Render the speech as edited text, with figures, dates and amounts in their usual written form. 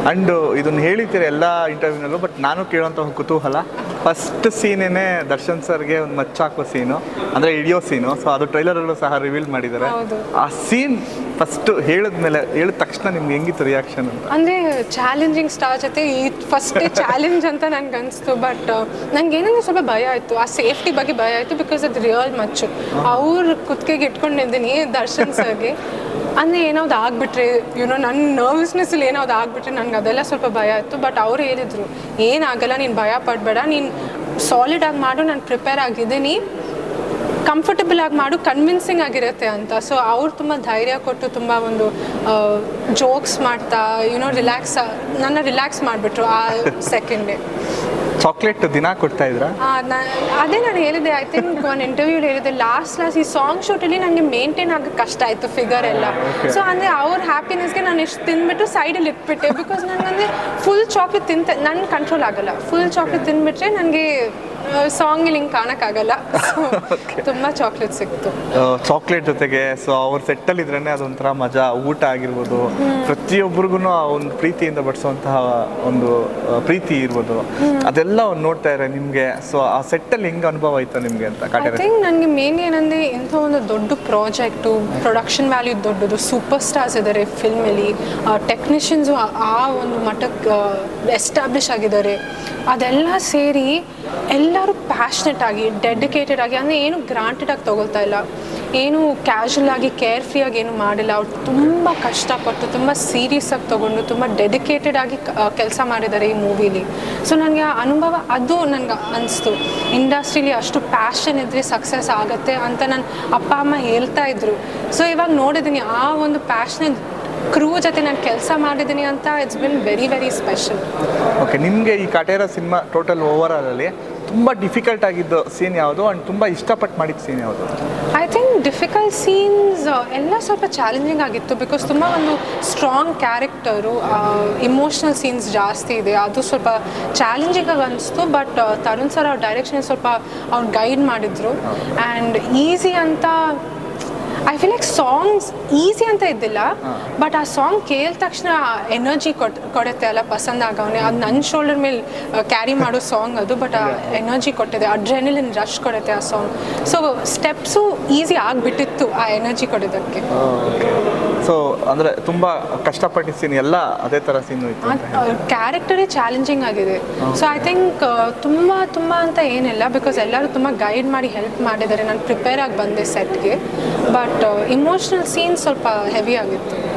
And ಇದನ್ನು ಹೇಳಿದ್ದೀರಿ ಎಲ್ಲ ಇಂಟರ್ವ್ಯೂನಲ್ಲೂ, ಬಟ್ ನಾನು ಕೇಳೋಂಥ ಒಂದು ಕುತೂಹಲ, ಫಸ್ಟ್ ಸೀನೇನೆ ದರ್ಶನ್ ಸರ್ಗೆ ಒಂದು ಮಚ್ಚಾಕೋ ಸೀನು, ಅಂದರೆ ಹಿಡಿಯೋ ಸೀನು. ಸೊ ಅದು ಟ್ರೈಲರಲ್ಲೂ ಸಹ ರಿವೀಲ್ ಮಾಡಿದ್ದಾರೆ. ಆ ಸೀನ್ ಫಸ್ಟ್ ಹೇಳಿದ ತಕ್ಷಣ ನಿಮ್ಗೆ ಹೆಂಗಿತ್ತು ರಿಯಾಕ್ಷನ್ ಅಂತ? ಅಂದರೆ ಚಾಲೆಂಜಿಂಗ್ ಸ್ಟಾರ್ ಜೊತೆ ಈ ಫಸ್ಟ್ ಚಾಲೆಂಜ್ ಅಂತ ನನಗೆ ಅನಿಸ್ತು. ಬಟ್ ನನಗೇನಂದ್ರೆ ಸ್ವಲ್ಪ ಭಯ ಆಯಿತು, ಆ ಸೇಫ್ಟಿ ಬಗ್ಗೆ ಭಯ ಆಯಿತು. ಬಿಕಾಸ್ ಅದು ರಿಯಲ್ ಮಚ್ಚು, ಅವ್ರ ಕುತ್ತಿಗೆಗೆ ಇಟ್ಕೊಂಡಿದ್ದೀನಿ ದರ್ಶನ್ ಸರ್ಗೆ. ಅಂದರೆ ಏನಾದ್ರು ಆಗಿಬಿಟ್ರೆ ನನ್ನ ನರ್ವಸ್ನೆಸ್ಸಲ್ಲಿ ಏನಾದ್ರು ಆಗಿಬಿಟ್ರೆ ನನಗೆ ಅದೆಲ್ಲ ಸ್ವಲ್ಪ ಭಯ ಆಯಿತು. ಬಟ್ ಅವ್ರು ಹೇಳಿದರು, ಏನಾಗಲ್ಲ, ನೀನು ಭಯ ಪಡಬೇಡ, ನೀನು ಸಾಲಿಡಾಗಿ ಮಾಡು, ನಾನು ಪ್ರಿಪೇರ್ ಆಗಿದ್ದೀನಿ, ಕಂಫರ್ಟಬಲ್ ಆಗಿ ಮಾಡು, ಕನ್ವಿನ್ಸಿಂಗ್ ಆಗಿರುತ್ತೆ ಅಂತ. ಸೊ ಅವ್ರು ತುಂಬ ಧೈರ್ಯ ಕೊಟ್ಟು ತುಂಬ ಒಂದು ಜೋಕ್ಸ್ ಮಾಡ್ತಾ ನನ್ನ ರಿಲ್ಯಾಕ್ಸ್ ಮಾಡಿಬಿಟ್ರು ಆ ಸೆಕೆಂಡ್ ಡೇ. ಚಾಕ್ಲೇಟ್ ದಿನ ಕೊಡ್ತಾ ಇದ್ರಾ? ಅದೇ ನಾನು ಹೇಳಿದೆ, ಐ ಥಿಂಕ್ ಒಂದು ಇಂಟರ್ವ್ಯೂ ಹೇಳಿದೆ, ಲಾಸ್ಟ್ ಈ ಸಾಂಗ್ ಶೂಟಲ್ಲಿ ನನಗೆ ಮೇಂಟೈನ್ ಆಗೋಕ್ಕೆ ಕಷ್ಟ ಆಯಿತು ಫಿಗರ್ ಎಲ್ಲ. ಸೊ ಅಂದರೆ ಅವ್ರ ಹ್ಯಾಪಿನೆಸ್ಗೆ ನಾನು ಎಷ್ಟು ತಿಂದ್ಬಿಟ್ಟು ಸೈಡಲ್ಲಿ ಇಟ್ಬಿಟ್ಟೆ. ಬಿಕಾಸ್ ನನಗಂದರೆ ಫುಲ್ ಚಾಕ್ಲೇಟ್ ನನ್ನ ಕಂಟ್ರೋಲ್ ಆಗೋಲ್ಲ. ಫುಲ್ ಚಾಕ್ಲೇಟ್ ತಿಂದ್ಬಿಟ್ರೆ ನನಗೆ ಸಾಂಗ್ ಹಿಂಗೆ ಕಾಣಕ್ಕಾಗಲ್ಲ. ತುಂಬ ಚಾಕ್ಲೇಟ್ ಸಿಕ್ತು ಚಾಕ್ಲೇಟ್ ಜೊತೆಗೆ. ಸೊ ಅವ್ರ ಸೆಟ್ಟಲ್ಲಿ ಇದ್ರೇ ಅದೊಂಥರ ಮಜಾ, ಊಟ ಆಗಿರ್ಬೋದು, ಪ್ರತಿಯೊಬ್ಬರಿಗೂ ಒಂದು ಪ್ರೀತಿಯಿಂದ ಬಡಿಸುವಂತಹ ಒಂದು ಪ್ರೀತಿ ಇರ್ಬೋದು, ಅದೆಲ್ಲ ಒಂದು ನೋಡ್ತಾ ಇದ್ದಾರೆ ನಿಮಗೆ. ಸೊ ಆ ಸೆಟ್ಟಲ್ಲಿ ಹೆಂಗೆ ಅನುಭವ ಆಯ್ತು ನಿಮಗೆ ಅಂತ? ಐ ಥಿಂಕ್ ನನಗೆ ಮೇನ್ಲಿ ಏನಂದರೆ ಇಂಥ ಒಂದು ದೊಡ್ಡ ಪ್ರಾಜೆಕ್ಟು, ಪ್ರೊಡಕ್ಷನ್ ವ್ಯಾಲ್ಯೂ ದೊಡ್ಡದು, ಸೂಪರ್ ಸ್ಟಾರ್ಸ್ ಇದ್ದಾರೆ ಫಿಲ್ಮಲ್ಲಿ, ಟೆಕ್ನಿಷಿಯನ್ಸು ಆ ಒಂದು ಮಟ್ಟಕ್ಕೆ ಎಸ್ಟಾಬ್ಲಿಷ್ ಆಗಿದ್ದಾರೆ. ಅದೆಲ್ಲ ಸೇರಿ ಎಲ್ಲರೂ ಪ್ಯಾಷನೆಟ್ ಆಗಿ, ಡೆಡಿಕೇಟೆಡ್ ಆಗಿ, ಅಂದರೆ ಏನು ಗ್ರಾಂಟೆಡ್ ಆಗಿ ತೊಗೊಳ್ತಾ ಇಲ್ಲ, ಏನು ಕ್ಯಾಶುವಲ್ ಆಗಿ ಕೇರ್ ಫ್ರೀ ಆಗಿ ಏನು ಮಾಡಿಲ್ಲ. ಅವ್ರು ತುಂಬ ಕಷ್ಟಪಟ್ಟು, ತುಂಬ ಸೀರಿಯಸ್ ಆಗಿ ತೊಗೊಂಡು, ತುಂಬ ಡೆಡಿಕೇಟೆಡ್ ಆಗಿ ಕೆಲಸ ಮಾಡಿದ್ದಾರೆ ಈ ಮೂವಿಲಿ. ಸೊ ನನಗೆ ಆ ಅನುಭವ ಅದು ನನಗೆ ಅನಿಸ್ತು. ಇಂಡಸ್ಟ್ರೀಲಿ ಅಷ್ಟು ಪ್ಯಾಷನ್ ಇದ್ದರೆ ಸಕ್ಸಸ್ ಆಗುತ್ತೆ ಅಂತ ನನ್ನ ಅಪ್ಪ ಅಮ್ಮ ಹೇಳ್ತಾ ಇದ್ರು. ಸೊ ಇವಾಗ ನೋಡಿದ್ದೀನಿ ಆ ಒಂದು ಪ್ಯಾಷನ್ ಕ್ರೂ ಜೊತೆ ನಾನು ಕೆಲಸ ಮಾಡಿದ್ದೀನಿ ಅಂತ. It's been very very special. Okay, ನಿಮಗೆ ಈ ಕಾಟೇರ ಸಿನಿಮಾ ಟೋಟಲ್ ಓವರಾಲಲ್ಲಿ ತುಂಬ ಡಿಫಿಕಲ್ಟ್ ಆಗಿದ್ದು ಸೀನ್ ಯಾವುದು ಆ್ಯಂಡ್ ತುಂಬ ಇಷ್ಟಪಟ್ಟು ಮಾಡಿದ ಸೀನ್ ಯಾವುದು? ಐ ಥಿಂಕ್ ಡಿಫಿಕಲ್ಟ್ ಸೀನ್ಸ್ ಎಲ್ಲ ಸ್ವಲ್ಪ ಚಾಲೆಂಜಿಂಗ್ ಆಗಿತ್ತು. ಬಿಕಾಸ್ ತುಂಬ ಒಂದು ಸ್ಟ್ರಾಂಗ್ ಕ್ಯಾರೆಕ್ಟರು, ಇಮೋಷ್ನಲ್ ಸೀನ್ಸ್ ಜಾಸ್ತಿ ಇದೆ, ಅದು ಸ್ವಲ್ಪ ಚಾಲೆಂಜಿಂಗ್ ಆಗಿ ಅನಿಸ್ತು. ಬಟ್ ತರುಣ್ ಸರ್ ಅವ್ರ ಡೈರೆಕ್ಷನ್ ಸ್ವಲ್ಪ ಅವ್ರು ಗೈಡ್ ಮಾಡಿದರು. ಆ್ಯಂಡ್ ಈಸಿ ಅಂತ I feel like songs easy ಅಂತ ಇದ್ದಿಲ್ಲ, ಬಟ್ ಆ ಸಾಂಗ್ ಕೇಳಿದ ತಕ್ಷಣ ಎನರ್ಜಿ ಕೊಡುತ್ತೆ ಅಲ್ಲ, ಪಸಂದ್ ಆಗವನೆ. ಅದು ನನ್ನ ಶೋಲ್ಡರ್ ಮೇಲೆ ಕ್ಯಾರಿ ಮಾಡೋ ಸಾಂಗ್ ಅದು, ಬಟ್ ಆ ಎನರ್ಜಿ ಕೊಟ್ಟಿದೆ, ಅಡ್ರೆನಲಿನ್ ರಶ್ ಕೊಡುತ್ತೆ ಆ ಸಾಂಗ್. ಸೊ ಸ್ಟೆಪ್ಸು ಈಸಿ ಆಗಿಬಿಟ್ಟಿತ್ತು ಆ ಎನರ್ಜಿ ಕೊಡೋದಕ್ಕೆ. ಸೊ ಅಂದರೆ ತುಂಬ ಕಷ್ಟಪಟ್ಟು ಸೀನ್ ಎಲ್ಲ ಅದೇ ಥರ ಸೀನು ಇತ್ತು. ಕ್ಯಾರೆಕ್ಟರೇ ಚಾಲೆಂಜಿಂಗ್ ಆಗಿದೆ. ಸೊ ಐ ಥಿಂಕ್ ತುಂಬ ಅಂತ ಏನಿಲ್ಲ, ಬಿಕಾಸ್ ಎಲ್ಲರೂ ತುಂಬ ಗೈಡ್ ಮಾಡಿ ಹೆಲ್ಪ್ ಮಾಡಿದ್ದಾರೆ. ನಾನು ಪ್ರಿಪೇರ್ ಆಗಿ ಬಂದೆ ಸೆಟ್ಗೆ. ಬಟ್ ಇಮೋಷ್ನಲ್ ಸೀನ್ ಸ್ವಲ್ಪ ಹೆವಿ ಆಗಿತ್ತು.